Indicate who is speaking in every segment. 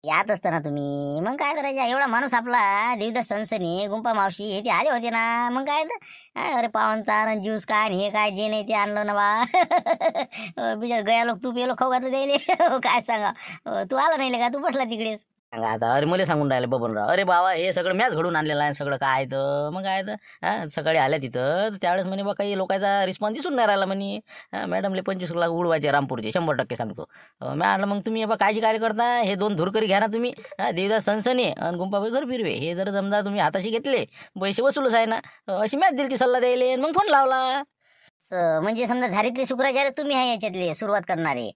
Speaker 1: यात असतं ना तुम्ही, मग काय करायचं? एवढा माणूस आपला देवदास सनसनी, गुंपा मावशी हे ते आले होते ना, मग काय तर. अरे पावनचार ज्यूस काय आणि हे काय जे नाही ते आणलं ना बा. बिचार गया लोक तू पेलो खाऊ घातलं द्यायले. काय सांगा. तू आला नाही का? तू बसला तिकडेच. सांगा आता. अरे मला सांगून राहिले बबनराव, अरे बाबा हे सगळं मॅच घडून आणलेलं आहे सगळं काय तर मग काय तर. सकाळी आल्या तिथं तर त्यावेळेस म्हणे बा काही लोकांचा रिस्पॉन्स दिसून नाही राहिला म्हणे. मॅडमले 25 लाख उडवायचे रामपूरचे 100% सांगतो. मी आणलं मग तुम्ही बा काळजी काय करता, हे 2 धुरकरी घ्या ना तुम्ही. देवदास सनसने आणि गुंपाबाई घर फिरवे हे जर समजा तुम्ही हाताशी घेतले पैसे वसूलच आहे ना. अशी मॅच दिली ती सल्ला द्यायले मग फोन लावला. म्हणजे समजा झारीतले शुक्राचार्य तुम्ही आहे याच्यातले सुरुवात करणारे.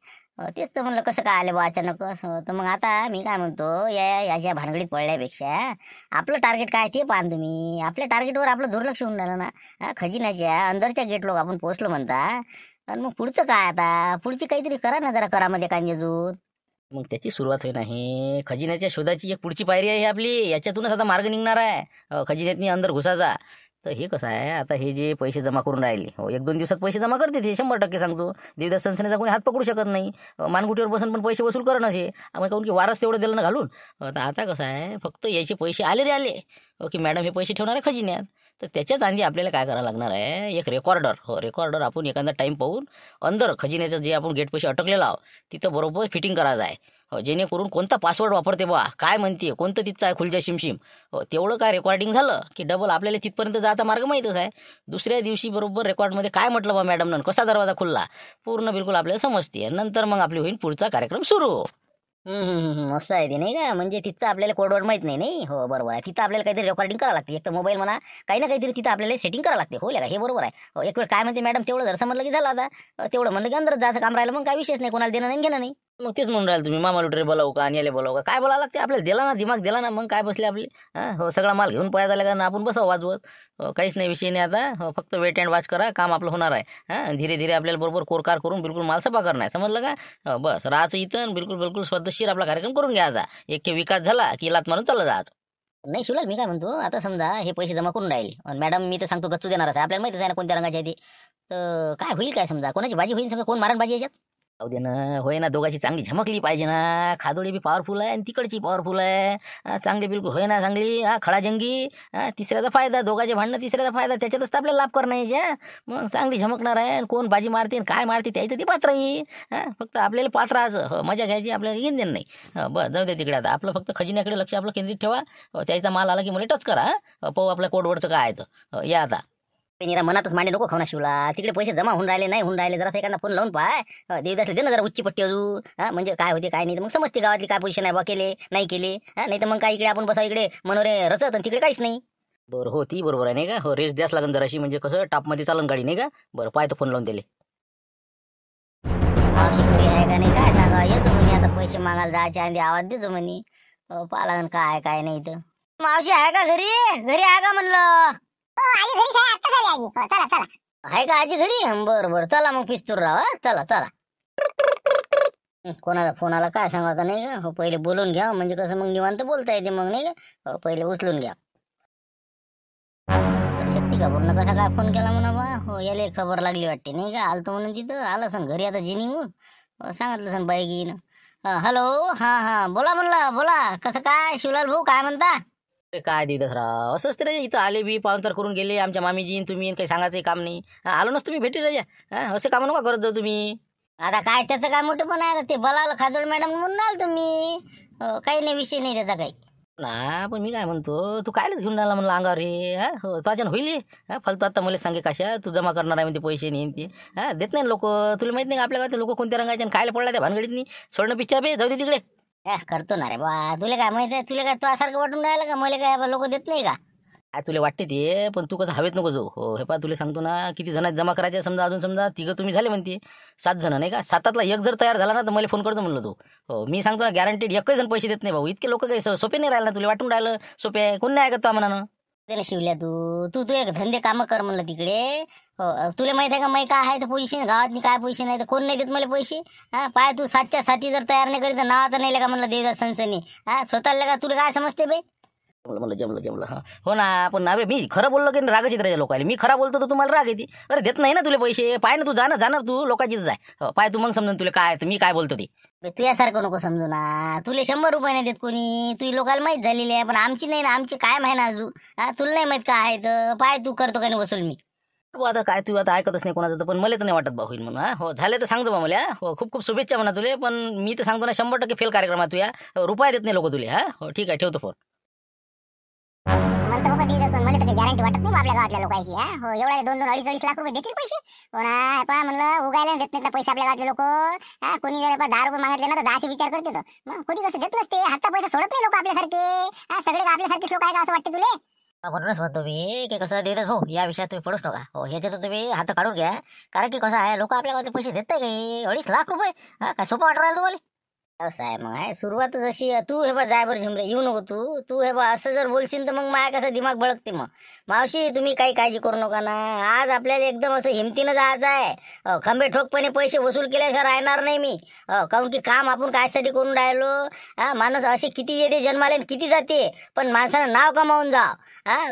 Speaker 1: तेच तर म्हणलं कसं काय आले बा अचानक. तर मग आता मी काय म्हणतो, याच्या भानगडीत पडल्यापेक्षा आपलं टार्गेट काय ते पाहा तुम्ही. आपल्या टार्गेटवर आपलं दुर्लक्ष होऊन राहिलं ना. खजिन्याच्या अंदरच्या गेट लोक आपण पोहोचलो म्हणता. आणि मग पुढचं काय आता, पुढची काहीतरी करा ना जरा करामध्ये कांजेजूत. मग त्याची सुरुवात होई नाही. खजिन्याच्या शोधाची एक पुढची पायरी आहे आपली. याच्यातूनच आता मार्ग निघणार आहे खजिन्यातनी अंदर घुसाचा. तर हे कसं आहे, आता हे जे पैसे जमा करून राहिले 1-2 दिवसात पैसे जमा करते ते 100% सांगतो. देवदास सनसनेचा कोणी हात पकडू शकत नाही. मानगुटीवर बसून पण पैसे वसूल करणं हे मग काहून की वारस तेवढं दिलं ना घालून. तर आता कसं आहे, फक्त याचे पैसे आले रे आले की मॅडम हे पैसे ठेवणार आहे खजिन्यात. तर त्याच्याच आधी आपल्याला काय करावं लागणार आहे, एक रेकॉर्डर आपण एखादा टाईम पाहून अंदर खजिन्याचं जे आपण गेट पैसे अटकलेला आहो तिथं बरोबर फिटिंग करायचं आहे. जेणेकरून कोणता पासवर्ड वापरते बा, काय म्हणते, कोणतं तिथचं आहे खुलच्या शिमशिम. तेवढं काय रेकॉर्डिंग झालं की डबल आपल्याला तिथपर्यंत जायचा मार्ग माहीतच आहे. दुसऱ्या दिवशी बरोबर रेकॉर्डमध्ये काय म्हटलं बा मॅडमनं, कसा दरवाजा खुलला पूर्ण बिलकुल आपल्याला समजते. नंतर मग आपली होईल पुढचा कार्यक्रम सुरू. असं आहे ते नाही का. म्हणजे तिथं आपल्याला कोडवर्ड माहित नाही. नाही हो बरोबर आहे. तिथं आपल्याला काहीतरी रेकॉर्डिंग करावं लागते. एक तर मोबाईल म्हणा काही ना काहीतरी तिथं आपल्याला सेटिंग करावं लागते. हो का हे बरोबर आहे. एक वेळ काय म्हणते मॅडम तेवढं जर समजलं की झालं आता. तेवढं म्हणलं की अंदर जायचं काम राहिलं मग काय विशेष नाही, कोणाला देणं नाही घेणं नाही. मग तेच म्हणून राहिले तुम्ही मामा लुटरे बोलावू का आणि बोलावू का, काय बोलावं लागते आपल्याला. दिला ना दिमाग दिला ना, मग काय बसले आपली. हो सगळा माल घेऊन पळायला झाला का ना आपण बसावं वाजवत. काहीच नाही विषय नाही आता. फक्त वेट अँड वॉच करा, काम आपलं होणार आहे. धीरे धीरे आपल्याला बरोबर कोरकार करून बिलकुल माल सफा करणार आहे, समजलं का. बस राहायचं इथं बिलकुल बिलकुल स्वतःशीर आपला कार्यक्रम करून घ्यायचा. एक विकास झाला की लात मारून चालला जायचं. नाही शिवलाल मी काय म्हणतो, आता समजा हे पैसे जमा करून राहिले आणि मॅडम मी तर सांगतो गच्चू देणारच आहे. आपल्याला माहितीच आहे ना कोणत्या रंगाची आहे ती. तर काय होईल काय समजा, कोणाची बाजी होईल समजा, कोण मारण बाजी याच्यात. जाऊ दे ना, होय ना दोघांची चांगली झमकली पाहिजे ना. खादोडी बी पॉवरफुल आहे आणि तिकडची पॉवरफुल आहे. चांगली बिलकुल होय ना चांगली. खळाजंगी. तिसऱ्याचा फायदा, दोघांचे भांडणं तिसऱ्याचा फायदा, त्याच्यातच तर आपल्याला लाभ करणं आहे. मग चांगली झमकणार आहे. कोण बाजी मारते काय मारते त्याचं ते पात्र येईल. फक्त आपल्याला पात्राचं मजा घ्यायची, आपल्याला घेऊन देणं नाही. बस जाऊ दे तिकडे. आता आपलं फक्त खजिन्याकडे लक्ष आपलं केंद्रित ठेवा. त्याचा माल आला की मला टच करा. पाहू आपल्या कोडवरचं काय आहे तर. या आता निरा मनातच मांडे नको खाऊ शिवला. तिकडे पैसे जमा होऊन राहिले नाही होऊन राहिले, जरा एखादा फोन लावून पाय. देवदासला दे ना जरा उच्ची पट्टी अजून. म्हणजे काय होते काय नाही, मग समजते गावातली काय पोझिशन आहे बा, केले नाही केले. नाही तर मग काय इकडे आपण बसा इकडे मनोरे रचत आणि तिकडे काहीच नाही. बरं हो ती बरोबर आहे नाही का. हो रेस द्यास लागेल जराशी, म्हणजे कसं टापमध्ये चालन गाडी नाही का. बरं पाहतो फोन लावून दिले. मावशी घरी आहे का नाही काय सांगा. येतो म्हणे आता पैसे मागायला जायचे आणि आवाज देतो म्हणे. पाहा लागेल काय काय नाही तर. मावशी आहे का घरी, घरी आहे का म्हणलं. आहे का आजी घरी. बरं बरं चला मग पिस्तूर राहा. चला चला. कोणाचा फोन आला काय सांगा आता नाही का. हो पहिले बोलून घ्या म्हणजे कसं मग निवांत बोलता येते मग नाही का. पहिले उचलून घ्या. शक्ती का पूर्ण कसा काय फोन केला म्हणा बा. हो याला खबर लागली वाटते नाही का. आलतो म्हणून तिथं आलं सण घरी आता जी निघून. सांगितलं सण बाई घेईन. हॅलो हा बोला म्हणलं बोला. कसं काय शिवलाल भाऊ काय म्हणता. काय देवदासराव असंच तर इथं आले बी पाहुणचार करून गेले आमच्या मामीजी तुम्ही, काही सांगायचं काम नाही. आलो नसतो तुम्ही भेटी राजा. असे काम नका करत जाऊ तुम्ही. आता काय त्याचं काय मोठं पण आहे ते बोलावलं खाजोड मॅडम म्हणून आल तुम्ही. काही नाही विषय नाही त्याचा काही ना. पण मी काय म्हणतो, तू कायलाच घेऊन आला म्हणलं अंगावर हे. हो तुझ्यानं होईल फालतू. आता मला सांगे कशा तू जमा करणार आहे म्हणते पैसे नाही ते. देत नाही लोक. तुला माहित नाही का आपल्या गावात लोक कोणत्या रंगाचे आणि खायला पडला त्या भानगडीत सोडणं पिच्छा बे. जाऊ दे तिकडे. करतो ना रे बा. तुला काय माहिती आहे, तुला काय तुझ्यासारखं वाटून राहिलं का मला काय लोक देत नाही का. काय तुला वाटते ते, पण तू कसं हवेत नको जाऊ. हो हे पा तुला सांगतो ना, किती जण जमा करायचे समजा. अजून समजा तिघं तुम्ही झाले म्हणते 7 जण नाही का. 7तला एक जर तयार झाला ना तर मला फोन करतो म्हणलं तू. हो मी सांगतो ना गॅरंटीड एकही जण पैसे देत नाही भाऊ. इतके लोक काही सोपे नाही राहिले ना. तुला वाटून राहिलं सोपे आहे, कोण नाही ऐकत तो म्हणा. त्याला शिवल्या तू तू तू एक धंदे कामं कर म्हणलं तिकडे. हो तुला माहित आहे का मै काय आहे तर पोझिशन गावातली काय पोझिशन आहे तर कोण नाही देत मला पैसे. पाय तू 7च्या 7 जर तयार नाही करीत नावाचं नाही का म्हणलं देवदास सनसनी. स्वतःला का तुला काय समजते बे.
Speaker 2: मला जमलं हां. हो ना, पण अरे मी खरं बोललो की रागाची राजा लोकायला. मी खरा बोलतो तर तुम्हाला राग येते. अरे देत नाही ना तुला पैसे. पाय ना तू जाणार तू लोकांची जाय. पाय तू मग समजून तुला काय मी काय बोलतो ते.
Speaker 1: तू यासारखं नको समजू ना. तुले 100 रुपये नाही देत कोणी. तू लोकांना माहीत झालेली आहे, पण आमची नाही ना. आमची काय माहिती ना अजून. तुला नाही माहित काय आहे तर पाय तू करतो का नाही वसूल मी.
Speaker 2: हो आता काय तू आता ऐकतच नाही कोणाचं तर, पण मला तर नाही वाटत बा होईल म्हणून. हो झाले तर सांगतो बा मला. हो खूप खूप शुभेच्छा म्हणा तुले, पण मी तर सांगतो ना 100% फेल कार्यक्रम आहे तुया. रुपये देत नाही लोक तुले. हो ठीक आहे, ठेवतो फोन.
Speaker 3: म्हणतो बाबा देतच, पण मला तर काही गॅरंटी वाटत नाही आपल्या गावातल्या लोकांची. हो एवढा 2-2, 2.5 लाख रुपये देतील पैसे. हो ना, पहा म्हणलं उगायला देत नाहीत ना पैसे आपल्या गावातले लोक. कोणी जर 10 रुपये मागितले ना तर 10चे विचार करते. मग कोणी कसं देत नसते. हातचा पैसा सोडत नाही लोक आपल्यासारखे. सगळे आपल्यासारखेच लोक आहे का असं वाटते तुले.
Speaker 1: म्हणूनच म्हणतो मी की कसं देतात हो, या विषयात तुम्ही पडूच नका. हो ह्याच्यात तुम्ही हात काढून घ्या. कारण की कसं आहे, लोक आपल्या गावात पैसे देत नाही काही. 2.5 लाख रुपये काय सोपं वाटू राहिलं तुम्हाला. असं आहे मग आहे सुरुवातच अशी. तू हे बा जाय बरं झुमरे, येऊ नको तू. तू हे बा असं जर बोलशील तर मग माया कसं दिमाग भडकते. मग मावशी तुम्ही काही काळजी करू नका ना. आज आपल्याला एकदम असं हिमतीनं जायचं आहे. खंबे ठोकपणे पैसे वसूल केल्याशिवाय राहणार नाही मी. काऊन की काम आपण कायसाठी करून राहिलो. माणूस असे किती येते जन्माला आणि किती जाते, पण माणसानं नाव कमावून जा.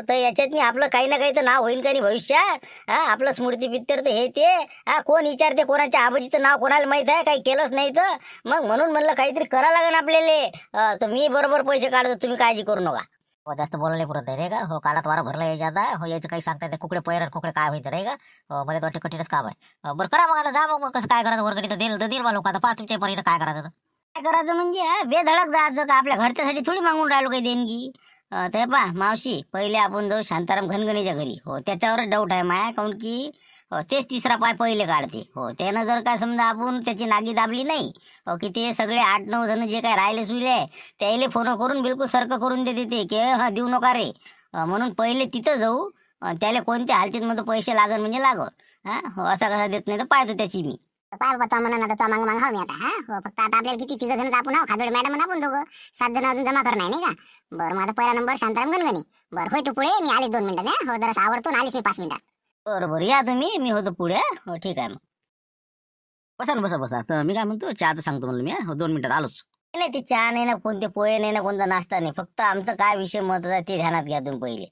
Speaker 1: तर याच्यातनी आपलं काही ना काही तर नाव होईल का नाही भविष्यात. आपलं स्मृती पित्तर तर हे ते. कोण विचारते कोणाच्या आबाजीचं नाव कोणाला माहित आहे, काही केलंच नाही तर. मग म्हणून म्हणलं काहीतरी करा लागेल आपल्याला. तर मी बरोबर पैसे काढतो, तुम्ही काळजी करू नका. हो जास्त बोलायला पुरत नाही रे का. हो काळात वारा भरला यायच्या आता. हो यायचं काही सांगता येते. कुकडे पैर कुकडे काय व्हायचं रे का. मला तर वाटतं कठीणच काम आहे. बरं करा मग आता जा मग कसं काय करायचं. वर्गणी तर देईल बा लोक. आता पहा तुमच्या पर्यंत काय करायचं काय करायचं म्हणजे बेधडक जायचं का. आपल्या घरच्यासाठी थोडी मागून राहिलो काही देणगी. ते पा मावशी पहिले आपण जाऊ शांताराम घनगणीच्या घरी. हो त्याच्यावरच डाऊट आहे माया. काऊन की तेच तिसरा पाय पहिले काढते. हो त्यानं जर काय समजा आपण त्याची नागी दाबली नाही. हो की ते सगळे 8-9 जण जे काय राहिले सुले त्याला फोन करून बिलकुल सर्क करून देते ते की देऊ नका रे. म्हणून पहिले तिथं जाऊ. त्याला कोणत्या हालतीत मध्ये पैसे लागल म्हणजे लागल. हो असा कसा देत नाही तर पाहतो त्याची मी.
Speaker 3: पाय बाबा तो म्हणा आता मागं मागं मी आता. हो फक्त आता आपल्याला किती 3 जण आपण खादोडे मॅडम आणि आपण दोघं 7 जण अजून जमा करणार नाही का. बरं मग आता पहिला नंबर शांताराम गणगणी. बरं होय तू पुढे, मी आले 2 मिनिटात. हो जरा आवडतो ना, आलीच मी 5 मिनिटात.
Speaker 1: बरोबर या तुम्ही, मी होतो पुढे. हो ठीक आहे मग.
Speaker 2: बसा ना बसा. तर मी काय म्हणतो चहाचं सांगतो म्हणलं मी. हो 2 मिनिटात आलोच.
Speaker 1: नाही ते चहा नाही ना, कोणते पोहे नाही ना, कोणता नाश्ता नाही. फक्त आमचं काय विषय महत्वाचा आहे ते ध्यानात घ्या तुम्ही पहिले.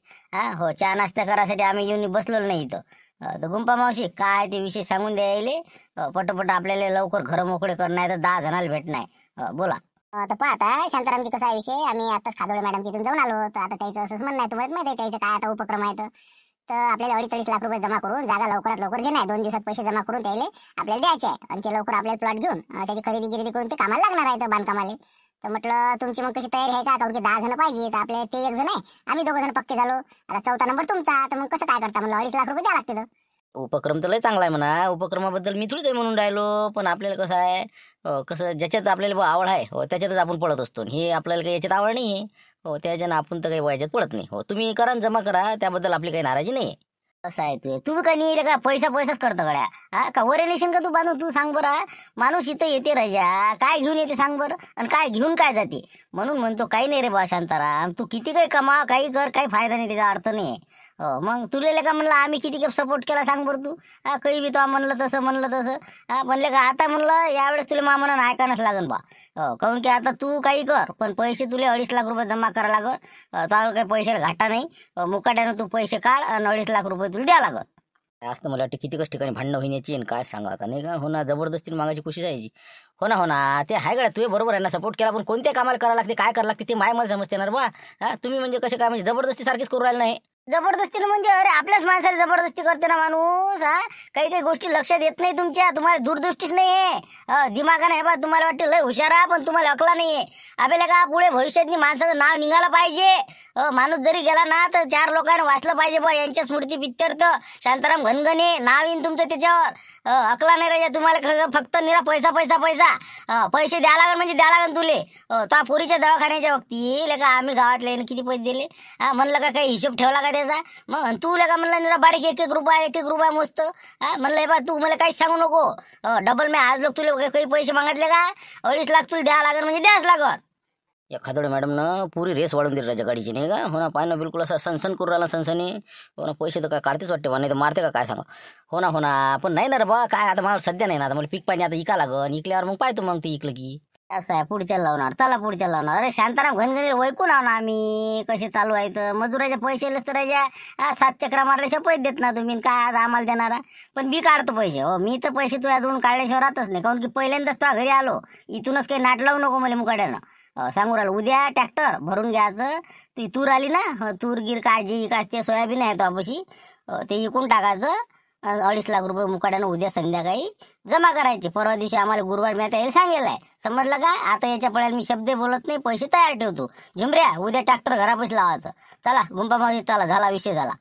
Speaker 1: हो चहा नाश्ता करायसाठी आम्ही येऊन बसलो नाही इथं. तर गुंपा मावशी काय ते विषय सांगून द्यायले. पटपट आपल्याला लवकर घर मोकळे करणार तर 10 जणाला भेटणार. बोला.
Speaker 3: तर पहा आता शांतारामजी कसा आहे विषय. आम्ही आताच खादोडे मॅडमची इथून जाऊन आलो. तर आता त्याचं असंच म्हणणं आहे, तुम्हाला माहिती आहे त्याचं काय आता उपक्रम आहे. तर आपल्याला 2.5 लाख रुपये जमा करून जागा लवकरात लवकर घेणार. 2 दिवसात पैसे जमा करून त्याला आपल्याला द्यायचे आहे. आणि ते लवकर आपल्याला प्लॉट घेऊन त्याची खरेदी गिरेदी करून ते कामाला लागणार आहे बांधकामाला. तर म्हटलं तुमची मग कशी तयारी आहे का. कारण की 10 जण पाहिजे. तर आपले ते 1 जण आहे, आम्ही 2 जण पक्के झालो. आता 4था नंबर तुमचा. तर मग कसं काय करता म्हणलं 2.5 लाख रुपये द्या लागते.
Speaker 2: उपक्रम तर लय चांगला आहे म्हणा. उपक्रमाबद्दल मी थोडी काही म्हणून राहिलो, पण आपल्याला कसं आहे कसं ज्याच्यात आपल्याला आवड आहे हो त्याच्यातच आपण पडत असतो. हे आपल्याला काही याच्यात आवड नाही आहे. हो त्याच्यानं आपण तर काही याच्यात पडत नाही. हो तुम्ही करा जमा करा, त्याबद्दल आपली काही नाराजी नाही आहे.
Speaker 1: असं आहे तू का नाही रे का. पैसाच करतो गड्या. का वरे नेशन का तू बांधून. तू सांग बरं. माणूस इथं येते राजा काय घेऊन येते सांग बरं, आणि काय घेऊन काय जाते. म्हणून म्हणतो काही नाही रे बा शांताराम. तू किती काही कमा काही कर, काही फायदा नाही, त्याचा अर्थ नाही. मग तुला का म्हणलं आम्ही किती सपोर्ट केला सांग बरं तू. काही बी तो म्हणलं तसं म्हणले का आता म्हणलं यावेळेस तुला मामानं ऐकायलाच लागन बा. काऊन की आता तू काही कर, पण पैसे तुला 2.5 लाख रुपये जमा करा लागल. तुला काही पैशाला घाटा नाही. मुकाट्यानं तू पैसे काढ आणि 2.5 लाख रुपये तुला द्या लागल.
Speaker 2: असतं मला वाटतं कितीकच ठिकाणी भांडणं होण्याची आणि काय सांगा आता नाही का. हो ना जबरदस्तीने मागायची कोशिश यायची. हो ना ते आहे गड्या तुझे बरोबर आहे ना. सपोर्ट केला पण कोणत्या कामाला करावं लागते काय करावं लागते ते मला समजते ना बा. तुम्ही म्हणजे कसे काय म्हणजे जबरदस्ती सारखीच करू राहिले नाही.
Speaker 1: जबरदस्तीनं म्हणजे अरे आपल्याच माणसाला जबरदस्ती करते ना माणूस. काही गोष्टी लक्षात येत नाही तुमच्या. तुम्हाला दूरदृष्टीच नाही आहे. दिमागाने हे बा तुम्हाला वाटतं लय हुशार आहे, पण तुम्हाला अकला नाहीये. आपल्याला का पुढे भविष्यात माणसाचं नाव निघालं पाहिजे. माणूस जरी गेला ना तर 4 लोकांना वाचलं पाहिजे बा. यांच्या स्मृती पित्तर्थ शांताराम घनगणे नाव येईन तुमचं त्याच्यावर. अकला नाही राजा तुम्हाला. फक्त निरा पैसा. पैसे द्या लागल म्हणजे द्या लागल तुले. त्या पोरीच्या दवाखान्याच्या वक्ती का आम्ही गावातले किती पैसे दिले म्हणलं का काही हिशोब ठेवला का त्याचा. मग तू का म्हणलं निरा बारीक 1-1 रुपया मोजत. म्हणलं बा तू मला काहीच सांगू नको. डबल मी आज लोक तुला काही पैसे मागितले का. 2.5 लाख तुला द्यावं लागल म्हणजे द्याच लागल.
Speaker 2: या खादोडे मॅडमनं पुरी रेस वाढून दिली राजा गाडीची नाही का. हो ना पाहिलं बिलकुल असं सनसन करू राहिला सनसनी. हो ना पैसे तर काय काढतेच वाटते बा, नाही तर मारते का काय सांगा. हो ना पण नाही ना रे बा काय आता मला सध्या नाही ना. आता मला पीक पाणी आता इका लागन. इकल्यावर मग पाहतो मग ते इकलं की
Speaker 1: असं आहे, पुढच्या लावणार. चला पुढच्या लावणार. अरे शांताराम घनघणी वैकून आहो ना आम्ही कसे चालू आहेत. मजुराचे पैसे तर 7 चक्रा मारल्याशिवाय पैसे देत ना तुम्ही. काय आज आम्हाला देणारा? पण मी काढतो पैसे. हो, मी तर पैसे तुझ्याजवळून काढल्याशिवाय राहतच नाही. काऊन की पहिल्यांदाच तुझ्या घरी आलो, इथूनच काही नाट लावू नको मला मुकाड्यानं. सांगू राहिलो उद्या ट्रॅक्टर भरून घ्यायचं. ती तूर आली ना, तूर गिर काय जे इकायचे सोयाबीन आहे तो आपशी, ते इकून टाकायचं. 2.5 लाख रुपये मुकाट्यानं उद्या संध्याकाळी जमा करायचे. परवा दिवशी आम्हाला गुरुवार मेहता येईल सांगेल आहे. समजलं का? आता याच्या पळ्याला मी शब्द बोलत नाही, पैसे तयार ठेवतो. झुमऱ्या उद्या ट्रॅक्टर घरापाशी लावायचं. चला गुंपा मावशी, चला, झाला विषय झाला.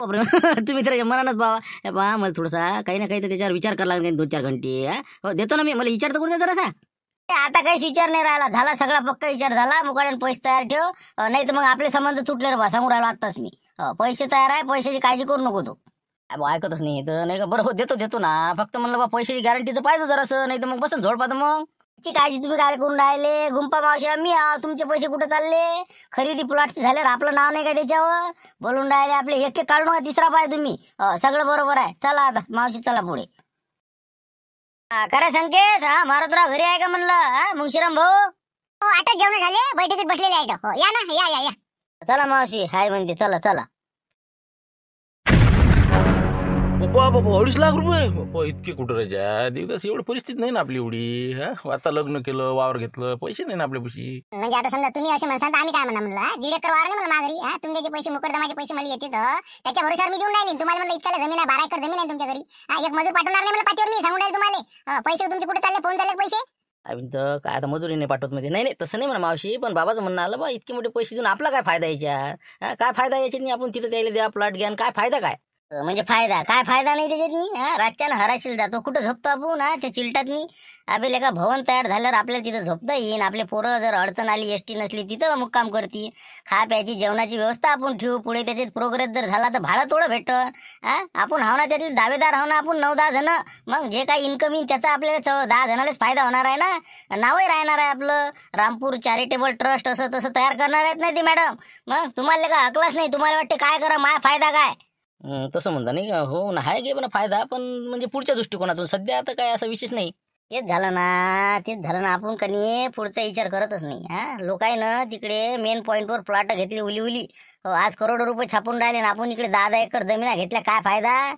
Speaker 2: बापरे, तुम्ही तर मनानच बाबा. हे पहा, मला थोडासा काही ना काही तर त्याच्यावर विचार करायला लागेल 2-4 घंटे. हो, देतो ना मी. मला विचार तर करू दे जरासा.
Speaker 1: आता काहीच विचार नाही राहिला. झाला सगळा पक्का विचार झाला. मुकाट्यानं पैसे तयार ठेव, नाही तर मग आपले संबंध तुटले रे बा. सांगू राहिलो आत्ताच मी. पैसे तयार आहे, पैशाची काळजी करू नको तू.
Speaker 2: ऐकतच नाही तर नाही का. बरं हो, देतो ना. फक्त म्हणलं बा पैशाची गॅरंटीचं पाहिजे जरासं, नाही तर मग बसन झोड पाहतो मग.
Speaker 1: ची काळजी तुम्ही काय करून राहिले? गुंपा मावशी आम्ही तुमचे पैसे कुठे चालले? खरेदी प्लॉटचे झाल्यावर आपलं नाव नाही का त्याच्यावर? बोलून राहिले आपले. एक काढू नका, तिसरा पाहिजे तुम्ही. सगळं बरोबर आहे. चला आता मावशी, चला पुढे. करा संकेत. मारुतराव घरी आहे का म्हणलं? मुंशीराम भाऊ.
Speaker 3: हो, आता जेवण झाले, बैठकीत बसलेले आहेत. हो, या ना, या या या.
Speaker 1: चला मावशी, हाय म्हणते. चला चला.
Speaker 4: बाबा 2.5 लाख रुपये बाबा, इतके कुठं राजा देवदास? एवढी परिस्थिती नाही ना आपली एवढी. आता लग्न केलं, वावर घेतलं, पैसे नाही ना आपल्यापाशी.
Speaker 3: म्हणजे आता समजा तुम्ही असे म्हणसाल तर आम्ही काय म्हणा म्हणलं? 1.5 एकर वावर म्हणलं माझ्या घरी. तुमचे जे पैसे मुकदमाचे पैसे मला येते त्याच्या भरोशावर मी देऊन राहिले. तुम्हाला म्हणलं इतक्याला जमीन आहे, 12 एकर जमीन आहे तुमच्या घरी. एक मजूर पाठवणार नाही मला पाठीवर, मी सांगून राहिले तुम्हाला. पैसे तुमचे कुठे चालले? फोन झाले पैसे?
Speaker 2: आम्ही तर काय आता मजुरी नाही पाठवत मध्ये. नाही तसं नाही म्हणा मावशी, पण बाबाचं म्हणणं आलं बा, इतके मोठे पैसे देऊन आपला काय फायदा याच्यात? काय फायदा याच्यात नाही? आपण तिथं द्यायला द्या प्लॉट घ्या, काय फायदा काय?
Speaker 1: म्हणजे फायदा काय? फायदा नाही त्याच्यात. रातच्यानं हराशील जातो. कुठं झोपतो आपण? त्या चिलटातनी आपल्याला का भवन तयार झाल्यावर आपल्याला तिथं झोपता येईन. आपले पोरं जर अडचण आली, एसटी नसली, तिथं मुक्काम करतील. खा प्यायची जेवणाची व्यवस्था आपण ठेवू. पुढे त्याच्यात प्रोग्रेस जर झाला तर भाडं थोडं भेटन. आपण हाव ना त्यातले दावेदार हाव ना आपण 9-10 जण. मग जे काही इन्कम येईन त्याचा आपल्याला 10 जणालाच फायदा होणार आहे ना. नावही राहणार आहे आपलं. रामपूर चॅरिटेबल ट्रस्ट असं तसं तयार करणार आहेत नाही ते मॅडम. मग तुम्हाला का अकलाच नाही? तुम्हाला वाटते काय करा, माझा फायदा काय?
Speaker 2: तसं म्हणता नाही का? हो ना, आहे गे पण फायदा, पण म्हणजे पुढच्या दृष्टिकोनातून. सध्या आता काय असं विशेष नाही.
Speaker 1: तेच झालं ना. आपण कधी पुढचा विचार करतच नाही. लोकांना तिकडे मेन पॉईंटवर प्लॉट घेतली उली. आज करोडो रुपये छापून राहिले ना आपण इकडे 10-10 एकर जमिना घेतल्या. काय फायदा?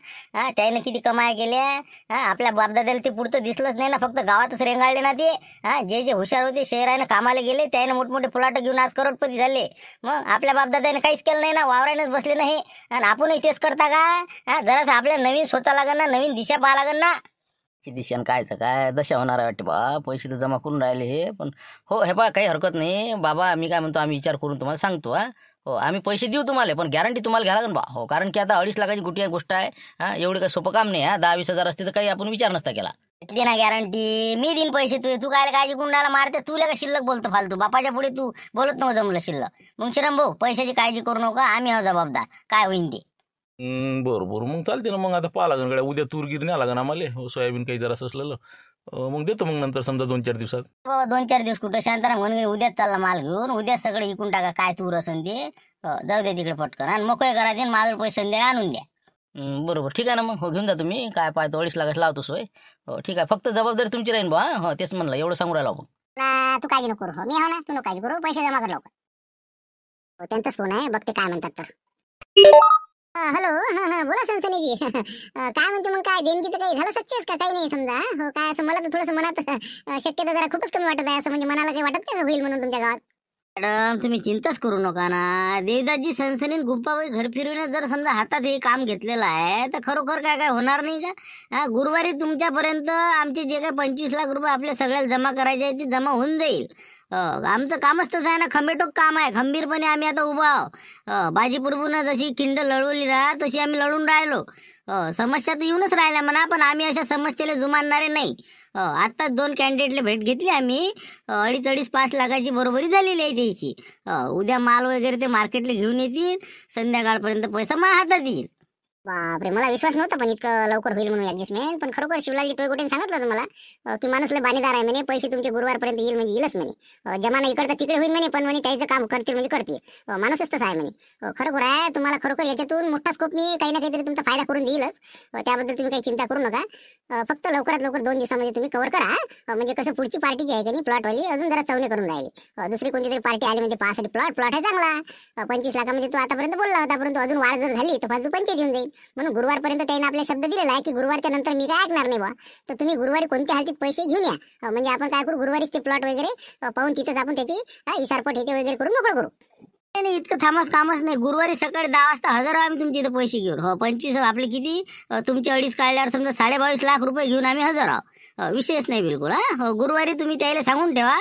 Speaker 1: त्याने किती कमाया केल्या? आपल्या बापदादाला ते पुढचं दिसलंच नाही ना. फक्त गावातच रेंगाळले ना ते. जे जहुशार होते शहरानं कामाला गेले, त्याने मोठमोठे प्लॉट घेऊन आज करोडपती झाले. मग आपल्या बापदादाने काहीच केलं नाही ना, वावरानेच बसले नाही. आणि आपणही तेच करता का? जरासं आपल्याला नवीन सोचा लागेल ना, नवीन दिशा पाहा लागेल ना.
Speaker 2: दिशान कायचं काय दशा होणार आहे वाटते बा. पैसे तर जमा करून राहिले हे. पण हो, हे बा काही हरकत नाही बाबा. मी काय म्हणतो, आम्ही विचार करून तुम्हाला सांगतो. हो, आम्ही पैसे देऊ तुम्हाला, पण गॅरंटी तुम्हाला घ्या लागेल बा. हो, कारण की आता 2.5 लाखाची कुठे गोष्ट आहे. एवढं काही सोपं काम नाही. 10-20 हजार असते तर काही आपण विचार नसता केला.
Speaker 1: घेतली ना गॅरंटी. मी देईन पैसे. तू काय काळजी गुंडाला मारते? तुला का शिल्लक बोलतो फालतू? बापाच्या पुढे तू बोलत नव्हतं जमलं शिल्लक. मग शिरम भाऊ, पैशाची काळजी करू नका. आम्ही आहो जबाबदार. काय होईन ते.
Speaker 4: बरोबर, मग चालते ना. मग आता पाहा लागेल गड्या. उद्या तूर गिर न्या लागेल आम्हाला. सोयाबीन काही जरा असलेलं. मग देतो मग नंतर समजा 2-4 दिवसात.
Speaker 1: 2-4 दिवस कुठं? शांताराम म्हणून उद्याच चालला माल घेऊन. उद्या सगळं इकून टाका. काय तूर असन ते. जाऊ द्या तिकडे पटकन. आणि मोकळे करा ते. माझं पैसे संध्याकाळी आणून द्या.
Speaker 2: बरोबर, ठीक आहे ना. मग हो, घेऊन जा तुम्ही. काय पाहतो 2.5 लाखात लावतो सोय. हो, ठीक आहे. फक्त जबाबदारी तुमची राहीन बा. हो, तेच म्हणलं, एवढं सांगू राहिलो आपण.
Speaker 3: तू काळजी नको करू. मी हो ना, तू नको काळजी करू. पैसे जमा कर लवकर. त्यांचाच फोन आहे, बघते काय म्हणतात तर. हॅलो. बोला सनसनीजी. काय म्हणते मग? काय देणगीचं काही झालं सक्सेस का? काही नाही समजा. हो, काय असं मला तर थोडंसं मनात शक्यता जरा खूपच कमी वाटत आहे. असं म्हणजे मनाला काही वाटत नाही होईल म्हणून तुमच्या गावात.
Speaker 1: मॅडम तुम्ही चिंताच करू नका ना. देवदासजी सनसनीत गुप्पाबाई घर फिरविण्यात जर समजा हातात हे काम घेतलेलं आहे तर खरोखर काय होणार नाही का? गुरुवारी तुमच्यापर्यंत आमचे जे काही 25 लाख रुपये आपल्या सगळ्याला जमा करायचे आहे ते जमा होऊन जाईल. आमचं कामच तसं आहे ना. खंबेटोक काम आहे. खंबीरपणे आम्ही आता उभा आहो. बाजीप्रभूनं जशी खिंड लढवली ना तशी आम्ही लढून राहिलो. समस्या तर येऊनच राहिल्या म्हणा, पण आम्ही अशा समस्येला जुमानणारे नाही. आत्ताच 2 कॅन्डिडेटला भेट घेतली आम्ही. 2.5-5 लाखाची बरोबरी झालेली आहे त्याची. उद्या माल वगैरे ते मार्केटला घेऊन येतील. संध्याकाळपर्यंत पैसा माझ्या हातात येईल.
Speaker 3: बापरे, मला विश्वास नव्हता पण इतकं लवकर होईल म्हणून ऍडजस्टमेंट. पण खरोखर शिवलालजी टोळगोटेने सांगितलं होतं मला की माणूसले बाणीदार आहे म्हणे, पैसे तुमचे गुरुवारपर्यंत येईल म्हणजे येईलच म्हणे. जमाना इकडचा तिकडे होईल म्हणे, पण म्हणे त्याचं काम करतील म्हणजे करतील. माणूसच तसा आहे म्हणे. खरोखर आहे, तुम्हाला खरोखर याच्यातून मोठा स्कोप मी काही ना काहीतरी तुमचा फायदा करून देईलच. त्याबद्दल तुम्ही काही चिंता करू नका. फक्त लवकरात लवकर 2 दिवसामध्ये तुम्ही कव्हर करा. म्हणजे कसं पुढची पार्टी जी आहे की नाही प्लॉटवाली अजून जरा चवणे करून राहिली. दुसरी कोणती तरी पार्टी आली म्हणजे पाहासाठी प्लॉट आहे चांगला. 25 लाखामध्ये तो आतापर्यंत बोलला होता, परंतु अजून वाढ जर झाली तर फालतू 25 येऊन जाईल. म्हणून गुरुवारपर्यंत त्याने आपला शब्द दिलेला आहे की गुरुवारच्या नंतर मी काय ऐकणार नाही बा. तर तुम्ही गुरुवारी कोणत्या हालतीत पैसे घेऊन या. म्हणजे आपण काय करू, गुरुवारीच ते प्लॉट वगैरे पाहून तिथंच आपण त्याची इसारपट हे वगैरे करून मोकळं करू.
Speaker 1: नाही इतकं थांबच कामच नाही. गुरुवारी सकाळी 10 वाजता हजर आहोत आम्ही तुमच्या इथं पैसे घेऊन. 25 आपले किती तुमचे 2.5 काढल्यावर समजा 22.5 लाख रुपये घेऊन आम्ही हजर आहोत. विशेष नाही बिलकुल. गुरुवारी तुम्ही त्याला सांगून ठेवा,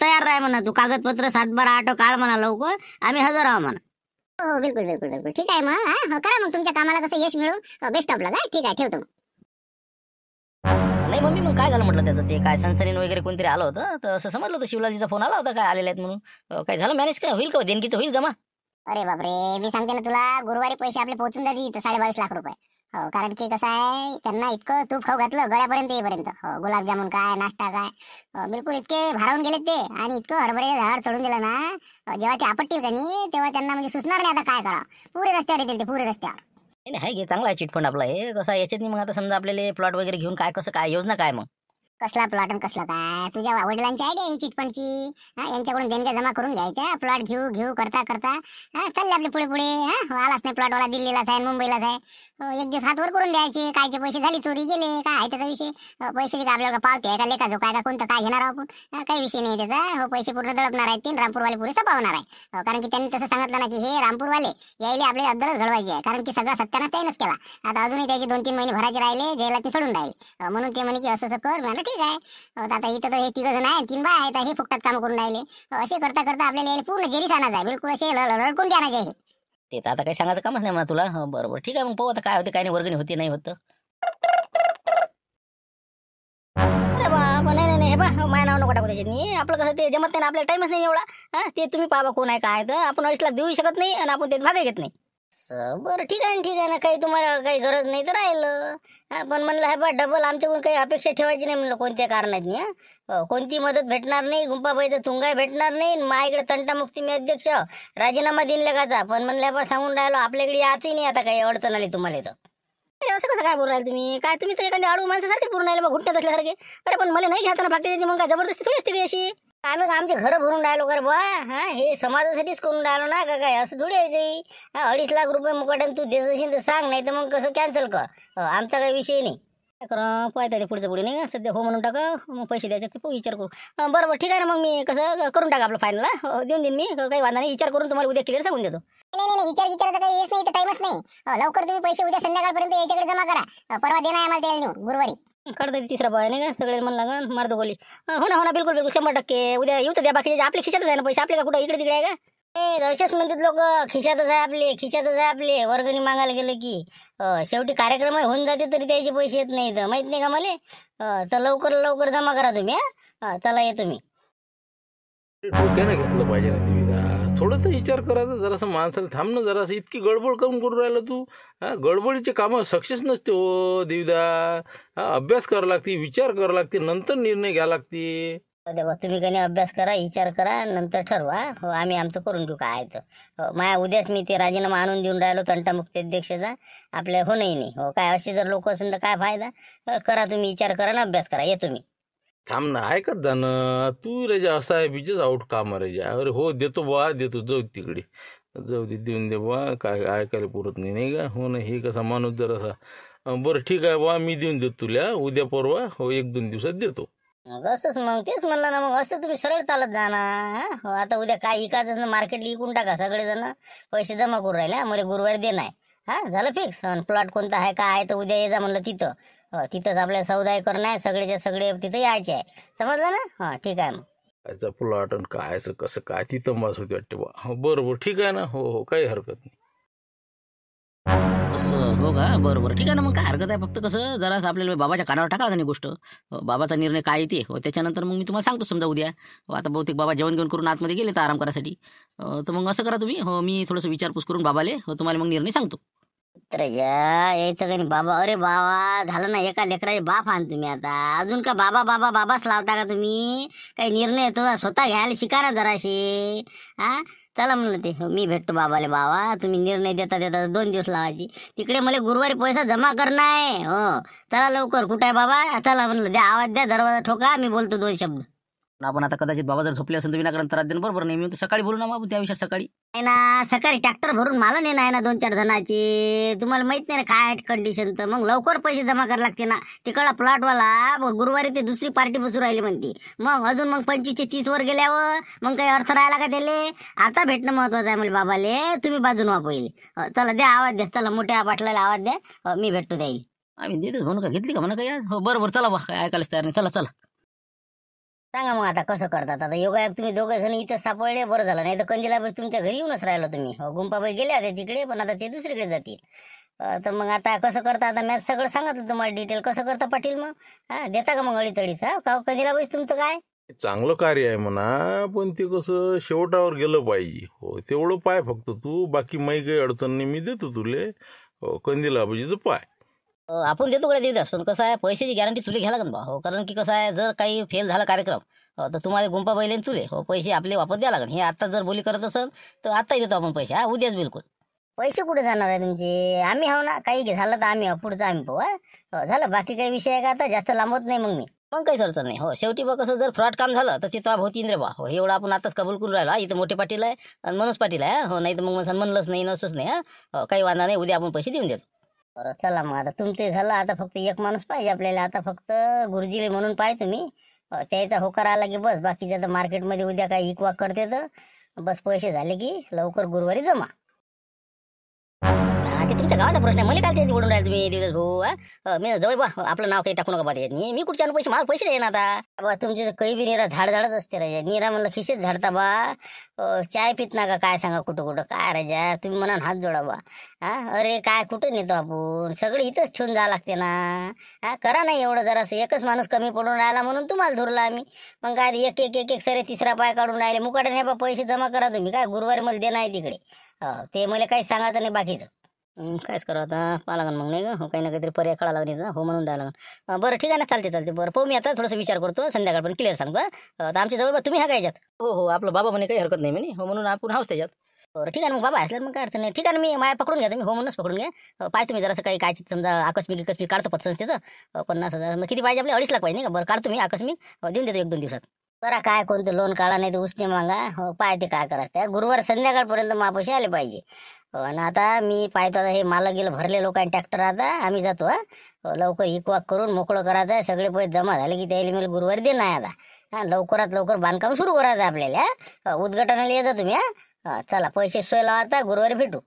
Speaker 1: तयार राहा म्हणा, तू कागदपत्र 7-12 आठव काढ म्हणा, लवकर आम्ही हजर आहोत म्हणा.
Speaker 3: हो बिलकुल बिलकुल बिलकुल ठीक आहे मग. करा मग तुमच्या कामाला कसं यश मिळू. बेस्ट ऑफ लक. ठीक आहे, ठेवतो मग.
Speaker 2: नाही मम्मी, मग काय झालं म्हटलं त्याचं, ते काय सनसनीन वगैरे कोणतरी आलं होतं तर असं समजलं होतं शिवलाजीचा फोन आला होता काय आलेले आहेत म्हणून. काय झालं मॅनेज, काय होईल का देणगीचं होईल जमा?
Speaker 3: अरे बापरे, मी सांगते ना तुला, गुरुवारी पैसे आपले पोहोचून जातील 22.5 लाख रुपये. हो, कारण की कसं आहे, त्यांना इतकं तूप खाऊ घातलं गळ्यापर्यंत येईपर्यंत. हो, गुलाबजामुन काय, नाश्ता काय, बिलकुल इतके भारावून गेले ते. आणि इतकं हरभरे झाड सोडून दिलं ना, जेव्हा ते आपटतील का नाही तेव्हा त्यांना म्हणजे सुचणार नाही आता काय करा. पुरे रस्त्यावर येतील ते, पुरे रस्त्यावर.
Speaker 2: नाही नाही, आहे की चांगला आहे चिटफंड आपला हे. कसं आहे याच्यात मग आता समजा आपल्याला प्लॉट वगैरे घेऊन काय कसं काय योजना काय मग?
Speaker 3: कसला प्लॉट आणि कसलं काय, तुझ्या वडिलांची आयडिया ही चिटफंडची. यांच्याकडून देणग्या जमा करून घ्यायच्या, प्लॉट घेऊ करता चालले आपले पुढे पुढे. आलाच नाही प्लॉटवाला, दिल्लीलाच आहे, मुंबईलाच आहे. एक दिवस हातवर करून द्यायचे. कायचे पैसे झाले, चोरी गेले, काय आहे त्याचा विषय. पैशाची का आपल्याला पावते आहे का, लेखा जो काय का कोणतं काय घेणार आहोत आपण, काही विषय नाही त्याचा. हो, पैसे पूर्ण दळपणार आहेत ते, रामपूरवाले पुरे सपावणार आहे. कारण की त्यांनी तसं सांगितलं ना की हे रामपूरवाले यायले आपले अद्दलच घडवायचे आहे. कारण की सगळा सत्यानाश त्यानेच केला. आता अजूनही त्याचे 2-3 महिने भरायचे राहिले, जैलात ते सोडून राहिले. म्हणून ते म्हणे की असं कर. म्हणलं ठीक आहे. आता इथं तर हे 3 जण आहे, 3 बाय आहेत, हे फुकटात काम करून राहिले. असे करता करता आपल्याला पूर्ण जेरीस आणायचं आहे, बिलकुल असे लडकोंडी आणायचे आहे.
Speaker 2: ते तर आता काही सांगायचं कामच नाही म्हणा तुला. बरोबर ठीक आहे, मग पाहू आता काय होते काय नाही, वर्गणी होती नाही होत. अरे बाबा, नाही नाही नाही, हे बा माझ्या नाव नको टाकू त्याच्यात. आपलं कसं ते जमत नाही ना, आपल्याला टाइमच नाही एवढा. ते तुम्ही पाहा कोण आहे काय, तर आपण 2.5 लाख देऊ शकत नाही आणि आपण त्यात भाग घेत नाही. बरं ठीक आहे ना, काही तुम्हाला काही गरज नाही तर राहिलं. पण म्हणलं हे बा डबल आमच्याकडून काही अपेक्षा ठेवायची नाही म्हणलं कोणत्या कारणाने. कोणती मदत भेटणार नाही, गुंपाबाईचा तुंगाय भेटणार नाही. माझ्याकडे तंटामुक्ती मी अध्यक्ष राजीनामा देईन लगाचा. पण म्हणलं बा सांगून राहिलो, आपल्याकडे याचही नाही आता काही अडचण आली तुम्हाला तर. अरे असं कसं काय बोलू राहिले तुम्ही, काय तुम्ही तर एखाद्या आडू माणसासारखे बोलून राहिले बा, घुटण्यात असल्यासारखे. अरे पण मला नाही घ्यायचं ना भाग, मग काय जबरदस्ती थोडी असते अशी. आम्ही आमचे घरं भरून राहिलो का रे बा. हे समाजासाठीच करून राहिलो ना का काय, असं थोडी आहे काही. 2.5 लाख रुपये मुकाट्यानं तू देत असेल तर सांग, नाही तर मग कसं कॅन्सल कर. आमचा काही विषय नाही. काय करा पाहता ते पुढचं पुढे नाही का, सध्या हो म्हणून टाका, मग पैसे द्यायचे ते विचार करू. बरोबर ठीक आहे ना, मग मी कसं करून टाका आपलं फायनल. देऊन देईन मी, काही वांधा नाही. विचार करून तुम्हाला उद्या क्लिअर सांगून देतो.
Speaker 3: नाही विचारायचा काही येस नाही, तर टाइमच नाही. लवकर तुम्ही पैसे उद्या संध्याकाळपर्यंत याच्याकडे जमा करा. परवा देणार आहे आम्हाला त्याला नेऊन गुरुवारी.
Speaker 2: कडता 3रा बाय नाही का, सगळे मन लागा मारतो गोली. हो ना बिलकुल 100%. उद्या येऊ तर द्या, बाकीचे आपल्या खिशातच आहे ना पैसे, आपल्या कुठं इकडे तिकडे आहे का. असेच म्हणतात लोक, खिशातच आहे आपले. वर्गणी मागायला गेलं की शेवटी कार्यक्रम होऊन जाते तरी त्याचे पैसे येत नाहीत, माहित नाही का मला. तर लवकर जमा करा तुम्ही. चला येतो मी.
Speaker 4: डोक्यानं घेतलं पाहिजे ना देवीदा, थोडंसं विचार करायचं जरासं. माणसाला थांब ना जरासं, इतकी गडबड करून राहिलं तू. गडबडीचे कामं सक्सेस नसते हो देवीदा. अभ्यास करावं लागते, विचार करावं लागते, नंतर निर्णय घ्यावं लागते.
Speaker 1: तुम्ही काही अभ्यास करा, विचार करा, नंतर ठरवा. हो, आम्ही आमचं करून घेऊ काय तर. माया उद्याच मी ते राजीनामा आणून देऊन राहिलो तंटामुक्ती अध्यक्षाचा. आपल्या होणंही नाही. हो काय असे जर लोक असेल तर काय फायदा. करा तुम्ही, विचार करा ना अभ्यास करा. येतो मी.
Speaker 4: थांब ना, ऐकत जा ना तू रेजा. असं आहे बीजच आउट काम रेजा. अरे हो देतो बा, देतो, जाऊ तिकडे, जाऊ दे, देऊन दे बा. काय ऐकायला पुरत नाही का. हो ना, हे कसा माणूस जर असा. बरं ठीक आहे बा, मी देऊन देतो तुला उद्या परवा. हो 1-2 दिवसात देतो.
Speaker 1: असंच मग तेच म्हणलं ना, मग असं तुम्ही सरळ चालत जा ना. हो आता उद्या काय इकायचं ना, मार्केटला इकून टाका सगळेजण. पैसे जमा करून राहिले. मला गुरुवारी देणं आहे. झालं फिक्स. प्लॉट कोणता आहे काय आहे तर उद्या ये जा म्हणलं तिथं. तिथंच आपल्याला सौदा करणं आहे. सगळेच्या सगळे तिथं यायचे आहे. समजलं ना. ठीक आहे मग.
Speaker 4: कायचा प्लॉट आणि कायचं कसं काय ती तंबास होती वाटते बा. हो बरोबर ठीक आहे ना. हो काही हरकत नाही.
Speaker 2: असं हो का, बरोबर ठीक आहे ना, मग काय हरकत आहे. फक्त कसं जरा आपल्याला बाबाच्या कानावर टाका नाही गोष्ट. बाबाचा निर्णय काय येते त्याच्यानंतर मग मी तुम्हाला सांगतो समजा उद्या. आता बहुतेक बाबा जेवण घेऊन करून आतमध्ये गेले तर आराम करायसाठी. तर मग असं करा तुम्ही. हो मी थोडंसं विचारपूस करून बाबाले तुम्हाला मग निर्णय सांगतो.
Speaker 1: तर यायचं का नाही बाबा? अरे बाबा झालं ना, एका लेकराचे बाप आण तुम्ही आता, अजून का बाबा बाबा बाबाच लावता का तुम्ही? काही निर्णय तो स्वतः घ्यायला शिका ना जराशी. हा चला म्हणलं ते मी भेटतो बाबाले. बाबा तुम्ही निर्णय देता देता 2 दिवस लावायची, तिकडे मला गुरुवारी पैसा जमा करणं आहे. हो चला लवकर, कुठं आहे बाबा? चला म्हणलं, द्या आवाज, द्या, दरवाजा ठोका, मी बोलतो 2 शब्द.
Speaker 2: आपण आता कदाचित बाबा जर झोपले असेल तर विनाकारण त्रास देणं बरोबर नाही. मी म्हणतो सकाळी बोलू ना मग त्या विषयात सकाळी.
Speaker 1: आहे ना, सकाळी ट्रॅक्टर भरून मला नेणं आहे ना 2-4 जणांची. तुम्हाला माहित नाही ना काय कंडिशन, तर मग लवकर पैसे जमा करायला लागते ना. तिकडला प्लॉटवाला गुरुवारी ते दुसरी पार्टी बसू राहिली म्हणते, मग अजून मग 25 30 वर गेल्यावर मग काही अर्थ राहिला का त्याले? आता भेटणं महत्वाचं आहे मला बाबाले. तुम्ही बाजून व्हा पहिले. चला द्या आवाज, द्या, चला मोठ्या पाटलाला आवाज द्या, मी भेटतो द्यायला.
Speaker 2: आम्ही देतेच म्हणून का घेतली का म्हणा काही आज? हो बरोबर, चला बा, काय ऐकायलाच तयार नाही. चला चला.
Speaker 1: सांगा मग आता कसं करतात? आता योगायोग तुम्ही 2 जण इथं सापडले, बरं झालं. नाही तर कंदिलाबाई तुमच्या घरी येऊनच राहिलो तुम्ही. गुंपाबाई गेल्या होत्या तिकडे, पण आता ते दुसरीकडे जातील. तर मग आता कसं करता? आता मॅथ सगळं सांगितलं तुम्हाला डिटेल. कसं करता पाटील मग? हा देता का मग अडीच? हा का कंदिलाबाई तुमचं काय?
Speaker 4: चांगलं कार्य आहे म्हणा, पण ते कसं शेवटावर गेलं पाहिजे. हो तेवढं पाय फक्त तू, बाकी माही काही अडचण नाही, मी देतो तुले. हो कंदिला अभिजीचं पाय.
Speaker 2: आपण देतो कडे देऊ द्यास, पण कसं आहे पैशाची गॅरंटी तुला घ्या लागेल बा. हो कारण की कसं आहे, जर काही फेल झाला कार्यक्रम तर तुम्हाला गुंपा बैले तुले हो पैसे आपले वापस द्या लागेल. हे आता जर बोली करत असेल तर आत्ताही देतो आपण पैसे. हा उद्याच बिलकुल.
Speaker 1: पैसे कुठे जाणार आहे तुमचे? आम्ही हो ना, काही झालं तर आम्ही पुढचं आम्ही पाहू. हो झालं, बाकी काही विषय आहे का? आता जास्त लांबत नाही मग मी.
Speaker 2: मग काहीच अडचण नाही. हो शेवटी बघ कसं, जर फ्रॉड काम झालं तर ते तो होती रे बा. हो एवढं आपण आताच कबूल करून राहिलो. इथं मोठे पाटील आहे आणि मनोज पाटील आहे. हो नाही तर मग म्हणलंच नाही, नसंच नाही. हा काही वादा नाही, उद्या आपण पैसे देऊन देतो.
Speaker 1: बरं चला मग, आता तुमचं झालं. आता फक्त एक माणूस पाहिजे आपल्याला. आता फक्त गुरुजीले म्हणून पाहिजे तुम्ही. त्याचा होकार आला की बस, बाकीच्या तर मार्केटमध्ये उद्या काय इकवाक करते तर बस, पैसे झाले की लवकर गुरुवारी जमा. ते तुमच्या गावाचा प्रश्न आहे, मला काय ते निवडून राहिले तुम्ही दिवस भाऊ? मी जवळ बा आपलं नाव काही टाकू नका बा त्याच्यात. मी कुठच्या पैसे, मला पैसे नाही ना आता बा. तुमचे तर काही बी निरा झाडच असते राजा. निरा म्हणलं खिशेच झाडता बा. चाय पित ना का काय सांगा कुठं कुठं काय राजा? तुम्ही म्हणा हात जोडा बा. हा अरे काय कुठं नेतो आपण? सगळं इथंच ठेवून जावं लागते ना. हा करा नाही एवढं जरासं. एकच माणूस कमी पडून राहिला म्हणून तुम्हाला धरला आम्ही. मग काय एक एक एक एक सरे तिसरा पाय काढून राहिले. मुकाटे नाही बा, पैसे जमा करा तुम्ही. काय गुरुवारी मला देणं आहे तिकडे. ते मला काही सांगायचं नाही बाकीचं. कायच करा आता, पाहा लागेल मग नाही का. हो काही ना काहीतरी पर्याय काढा लागण्याचा. हो म्हणून द्यायला लागेल. बरं ठीक आहे ना, चालते. बरं पाहू, मी आता थोडंसं विचार करतो, संध्याकाळपर्यंत क्लिअर सांगतो. तर आमच्या जवळ तुम्ही ह्या काय याच्यात? हो हो आपलं बाबा म्हणे काही हरकत नाही म्हणे. हो म्हणून आपण हाऊस त्याच्यात. बरं ठीक आहे मग, बाबा असल्यावर मग काय अडचण नाही. ठीक आहे ना, मी माया पकडून घ्या तुम्ही. हो म्हणूनच पकडून घ्या. पाय तुम्ही जरासं काही काय समजा आकस्मिक काढतो पतसंस्थेचं 50,000. मग किती पाहिजे आपले? 2.5 लाख पाहिजे नाही का? बरं काढतो मी आकस्मिक, देऊन देतो 1-2 दिवसात. बरं काय कोणतं लोन काढा नाही तर उसने मागा. हो पाय ते काय करायचं त्या गुरुवार संध्याकाळपर्यंत मा पैसे आले पाहिजे. आणि आता मी पाहतो, आता हे माला गेलं भरले लोक ट्रॅक्टर. आता आम्ही जातो. लवकर इकवाक करून मोकळं करायचं आहे. सगळे पैसे जमा झाले की त्याला मला गुरुवारी देणं आहे आता. लवकरात लवकर बांधकाम सुरू करायचं आपल्याला. उद्घाटनाला येता तुम्ही. चला पैसे सोय लावा, आता गुरुवारी भेटू.